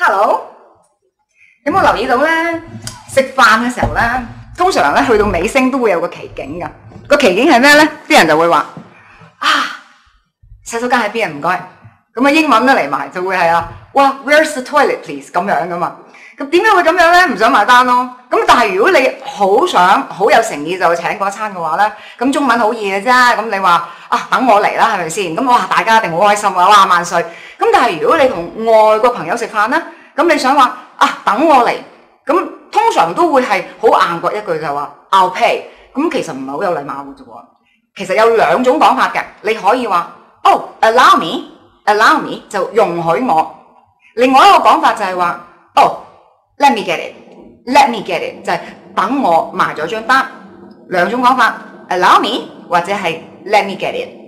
Hello，有冇留意到咧？食飯嘅時候咧，通常咧去到尾聲都會有個奇景㗎。個奇景係咩咧？啲人就會話啊，洗手間喺邊啊？唔該。咁啊英文都嚟埋，就會係哇 ，Where's the toilet please 咁樣噶嘛。咁點解會咁樣咧？唔想埋單咯。咁但係如果你好想好有誠意就請嗰餐嘅話咧，咁中文好易嘅啫。咁你話等我嚟啦，係咪先？咁哇，大家一定好開心啊！哇，萬歲！咁但係如果你同外國朋友食飯咧，咁你想話等我嚟，咁通常都會係好硬腳一句就話 I'll pay。咁其實唔係好有禮貌嘅啫喎。其實有兩種講法嘅，你可以話allow me 就容許我。另外一個講法就係話let me get it 就係等我埋咗張單。兩種講法 allow me 或者係 let me get it。